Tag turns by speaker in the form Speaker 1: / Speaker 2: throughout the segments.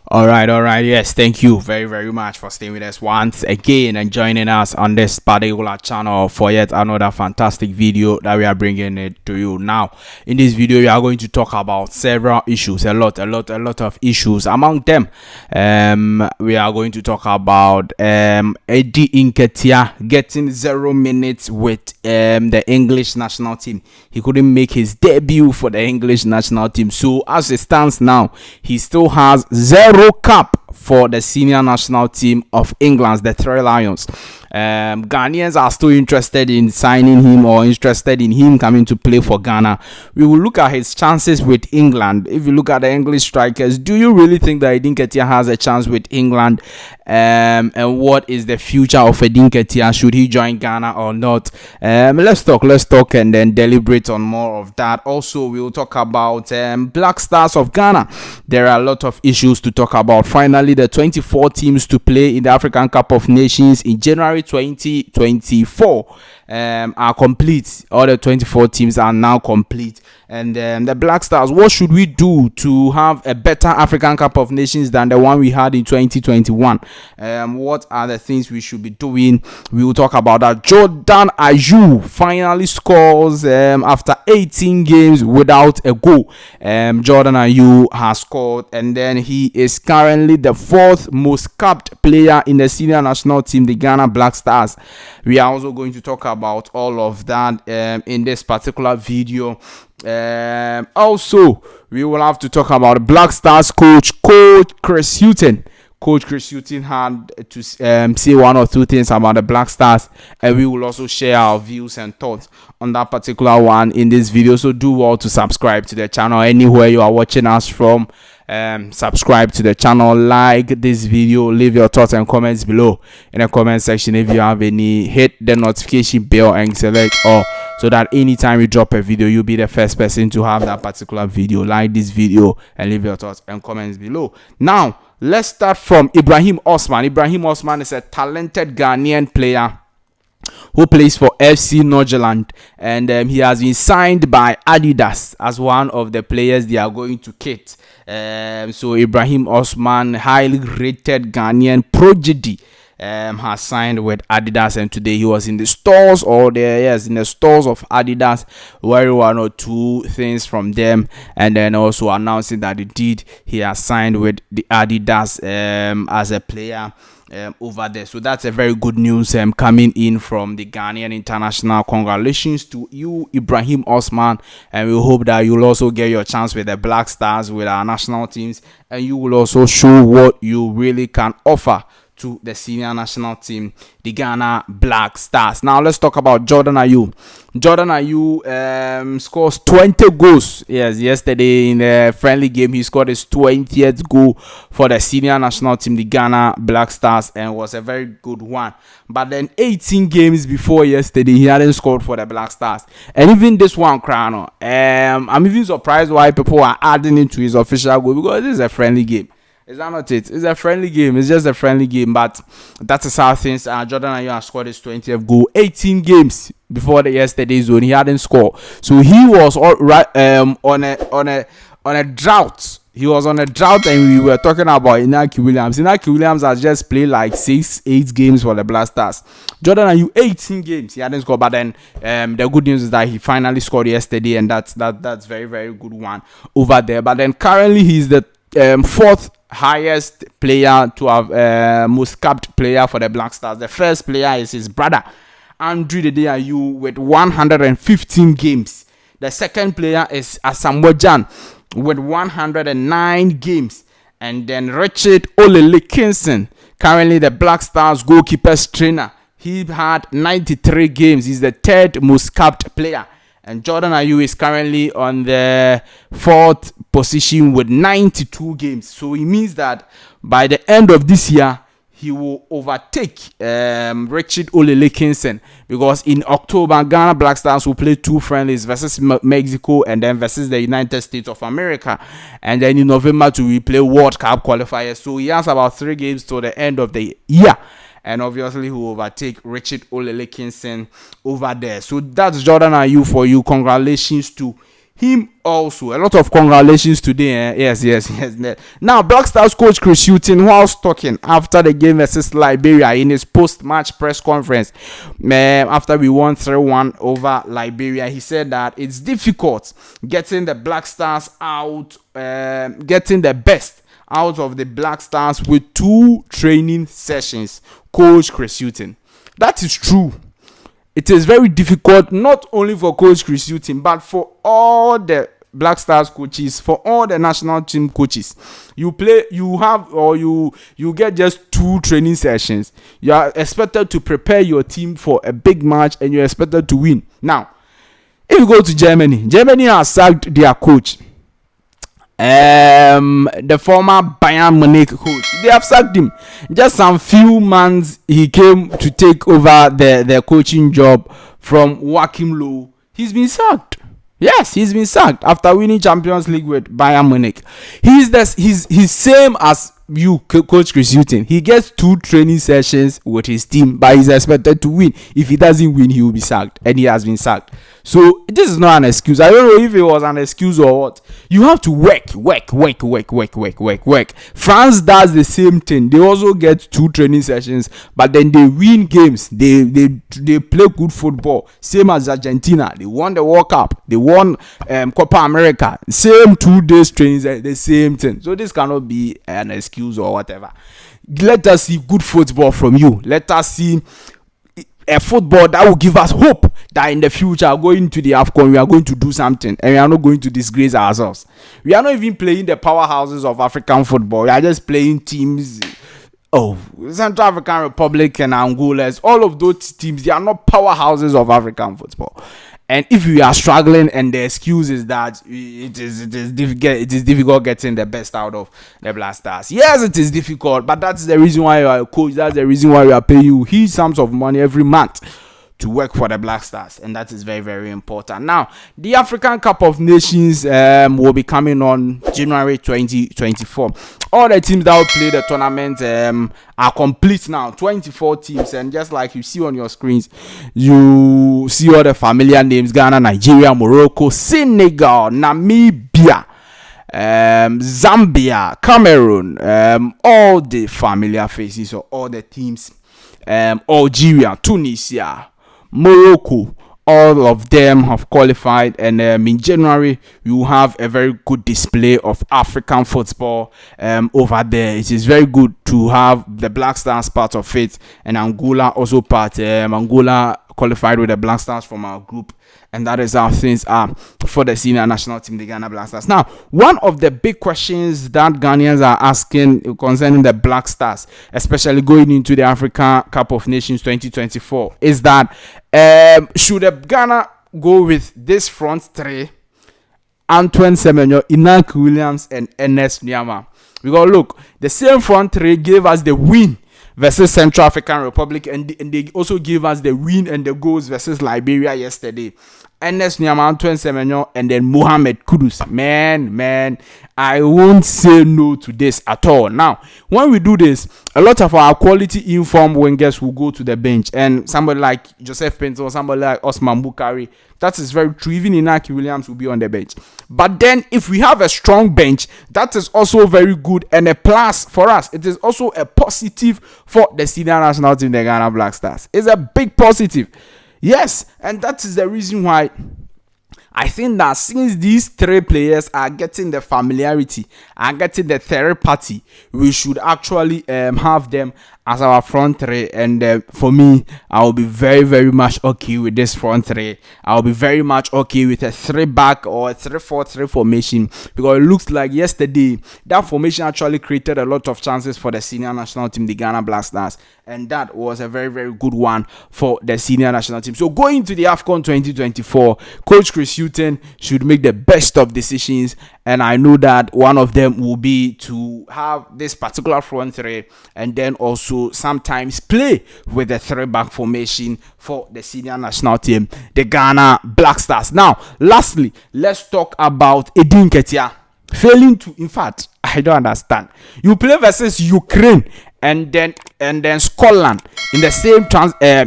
Speaker 1: All right, yes, thank you very, very much for staying with us once again and joining us on this particular channel for yet another fantastic video that we are bringing it to you. Now, in this video, we are going to talk about several issues, a lot of issues. Among them, we are going to talk about Eddie Nketiah getting 0 minutes with the English national team. He couldn't make his debut for the English national team, so as it stands now, he still has zero cap for the senior national team of England, the Three Lions. Ghanaians are still interested in signing him or interested in him coming to play for Ghana. We will look at his chances with England. If you look at the English strikers, do you really think that Eddie Nketiah has a chance with England? And what is the future of Eddie Nketiah? Should he join Ghana or not? Let's talk and then deliberate on more of that. Also, we will talk about Black Stars of Ghana. There are a lot of issues to talk about. Finally, the 24 teams to play in the African Cup of Nations in January 2024 are complete. All the 24 teams are now complete. And the Black Stars, what should we do to have a better African Cup of Nations than the one we had in 2021? What are the things we should be doing? We will talk about that. Jordan Ayew finally scores after 18 games without a goal. Jordan Ayew has scored, and then he is currently the fourth most capped player in the senior national team, the Ghana Black Stars. We are also going to talk about all of that in this particular video. Also, we will have to talk about Black Stars coach Chris Hughton. Coach Chris Hughton had to say one or two things about the Black Stars, and we will also share our views and thoughts on that particular one in this video. So do well to subscribe to the channel anywhere you are watching us from. Subscribe to the channel, like this video, leave your thoughts and comments below in the comment section. If you have any, hit the notification bell and select all, so that anytime we drop a video, you'll be the first person to have that particular video. Like this video and leave your thoughts and comments below. Now, let's start from Ibrahim Osman. Ibrahim Osman is a talented Ghanaian player who plays for FC Norgeland, and he has been signed by Adidas as one of the players they are going to kit. So Ibrahim Osman, highly rated Ghanaian prodigy, has signed with Adidas, and today he was in the stores in the stores of Adidas, wearing one or two things from them, and then also announcing that indeed he has signed with the Adidas as a player over there. So that's a very good news coming in from the Ghanaian international. Congratulations to you, Ibrahim Osman, and we hope that you'll also get your chance with the Black Stars, with our national teams, and you will also show what you really can offer to the senior national team, the Ghana Black Stars. Now let's talk about Jordan Ayew. Jordan Ayew scores 20 goals. Yes, yesterday in the friendly game, he scored his 20th goal for the senior national team, the Ghana Black Stars, and was a very good one. But then 18 games before yesterday, he hadn't scored for the Black Stars. And even this one, Crown, I'm even surprised why people are adding it to his official goal, because this is a friendly game. Is that not it? It's a friendly game. It's just a friendly game. But that is how things are. Jordan Ayew has scored his 20th goal. 18 games before the yesterday's zone, he hadn't scored. So he was all right on a drought. He was on a drought, and we were talking about Nketiah Williams. Nketiah Williams has just played like 6-8 games for the Black Stars. Jordan Ayew 18 games, he hadn't scored. But then the good news is that he finally scored yesterday, and that's very, very good one over there. But then currently he's the fourth highest player to have most capped player for the Black Stars. The first player is his brother Andrew Ayew with 115 games. The second player is Asamoah Gyan with 109 games, and then Richard Olelekinson, currently the Black Stars goalkeeper's trainer, he had 93 games. He's the third most capped player. And Jordan Ayew is currently on the fourth position with 92 games. So it means that by the end of this year, he will overtake Richard Olelekinson, because in October, Ghana Black Stars will play 2 friendlies versus Mexico and then versus the United States of America. And then in November, we play World Cup qualifiers. So he has about 3 games to the end of the year. And obviously, he will overtake Richard Olelekinson over there. So that's Jordan Ayew for you. Congratulations to him also. A lot of congratulations today. Yes. Now, Black Stars coach Chris Hughton, whilst talking after the game versus Liberia in his post-match press conference, after we won 3-1 over Liberia, he said that it's difficult getting the Black Stars out, getting the best out of the Black Stars with 2 training sessions. Coach Chris Hughton. That is true. It is very difficult, not only for Coach Chris Hughton, but for all the Black Stars coaches, for all the national team coaches. You get just 2 training sessions. You are expected to prepare your team for a big match, and you're expected to win. Now, if you go to Germany has sacked their coach. The former Bayern Munich coach, they have sacked him. Just some few months he came to take over the coaching job from Joachim Low. He's been sacked. Yes, he's been sacked after winning Champions League with Bayern Munich. He's same as you, Coach Chris Hughton. He gets 2 training sessions with his team, but he's expected to win. If he doesn't win, he will be sacked, and he has been sacked. So this is not an excuse. I don't know if it was an excuse or what. You have to work. France does the same thing. They also get 2 training sessions, but then they win games. They play good football. Same as Argentina. They won the World Cup. They won Copa America. Same 2 days training, the same thing. So this cannot be an excuse or whatever. Let us see good football from you. Let us see a football that will give us hope that in the future, going to the Afcon, we are going to do something, and we are not going to disgrace ourselves. We are not even playing the powerhouses of African football. We are just playing teams. Central African Republic and Angola, all of those teams, they are not powerhouses of African football. And if we are struggling, and the excuse is that it is difficult getting the best out of the Black Stars. Yes, it is difficult, but that's the reason why you are a coach. That's the reason why we are paying you huge sums of money every month to work for the Black Stars, and that is very, very important. Now, the African Cup of Nations will be coming on January 2024. All the teams that will play the tournament are complete now, 24 teams, and just like you see on your screens, you see all the familiar names: Ghana, Nigeria, Morocco, Senegal, Namibia, Zambia, Cameroon, all the familiar faces of all the teams, Algeria, Tunisia, Morocco, all of them have qualified, and in January we will have a very good display of African football over there. It is very good to have the Black Stars part of it, and Angola also part. Angola qualified with the Black Stars from our group, and that is how things are for the senior national team, the Ghana Black Stars. Now, one of the big questions that Ghanaians are asking concerning the Black Stars, especially going into the African Cup of Nations 2024, is that should Ghana go with this front 3, Antoine Semenyo, Inaki Williams, and Ernest Nyama? Because look, the same front 3 gave us the win versus Central African Republic, and they also gave us the win and the goals versus Liberia yesterday. Ernest Nyama, Antoine Semenyo, and then Mohamed Kudus. Man, I won't say no to this at all. Now, when we do this, a lot of our quality informed wingers will go to the bench, and somebody like Joseph Pinto, somebody like Osman Bukari, that is very true. Even Inaki Williams will be on the bench. But then, if we have a strong bench, that is also very good and a plus for us. It is also a positive for the senior national team, the Ghana Black Stars. It's a big positive. Yes, and that is the reason why I think that since these 3 players are getting the familiarity and getting the third party, we should actually have them as our front 3. And for me, I will be very, very much okay with this front 3. I will be very much okay with a 3-back or a 3-4-3 formation, because it looks like yesterday that formation actually created a lot of chances for the senior national team, the Ghana Black Stars, and that was a very, very good one for the senior national team. So going to the Afcon 2024, Coach Chris Hughton should make the best of decisions, and I know that one of them will be to have this particular front 3, and then also sometimes play with the 3-back formation for the senior national team, the Ghana Black Stars. Now, lastly, let's talk about Nketiah failing to, in fact, I don't understand. You play versus Ukraine and then Scotland in the same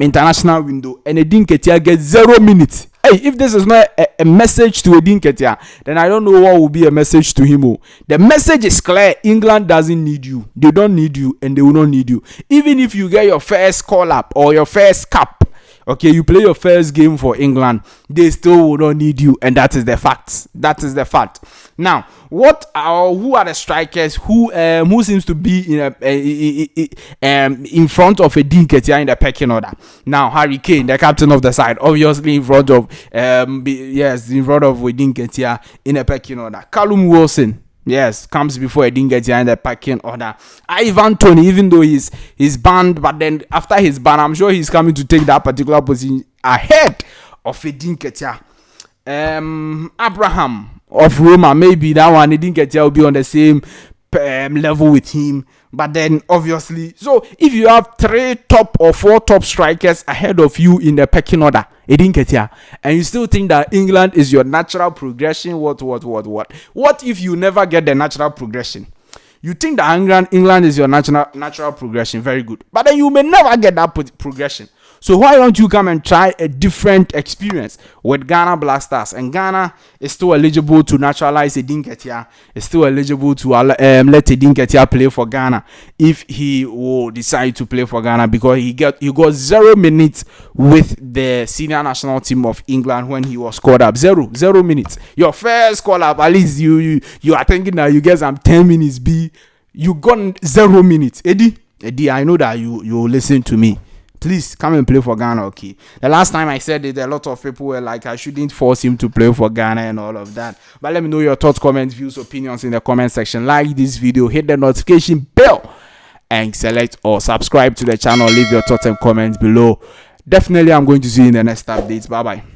Speaker 1: international window, and Nketiah gets 0 minutes. Hey, if this is not a message to Nketiah, then I don't know what will be a message to him. The message is clear. England doesn't need you. They don't need you, and they will not need you. Even if you get your first call up or your first cap, okay, you play your first game for England, they still will not need you, and that is the fact. That is the fact. Now, who are the strikers who seems to be in front of Nketiah in the pecking order? Now, Harry Kane, the captain of the side, obviously in front of Nketiah in the pecking order. Callum Wilson, yes, comes before Nketiah in the pecking order. Ivan Toney, even though he's banned, but then after his ban, I'm sure he's coming to take that particular position ahead of Nketiah. Abraham of Roma, maybe that one Nketiah will be on the same level with him. But then obviously, so if you have 3 top or 4 top strikers ahead of you in the pecking order, Nketiah, and you still think that England is your natural progression, what if you never get the natural progression? You think that England is your natural progression, very good, but then you may never get that progression. So why don't you come and try a different experience with Ghana Black Stars? And Ghana is still eligible to naturalize Nketiah. Is still eligible to let Nketiah play for Ghana if he will decide to play for Ghana, because he got 0 minutes with the senior national team of England when he was called up. 0 minutes. Your first call up, at least you are thinking that you get some 10 minutes. You got 0 minutes. Eddie, I know that you listen to me. Please come and play for Ghana, okay? The last time I said it, a lot of people were like, I shouldn't force him to play for Ghana and all of that. But let me know your thoughts, comments, views, opinions in the comment section. Like this video, hit the notification bell, and select or subscribe to the channel. Leave your thoughts and comments below. Definitely, I'm going to see you in the next updates. Bye-bye.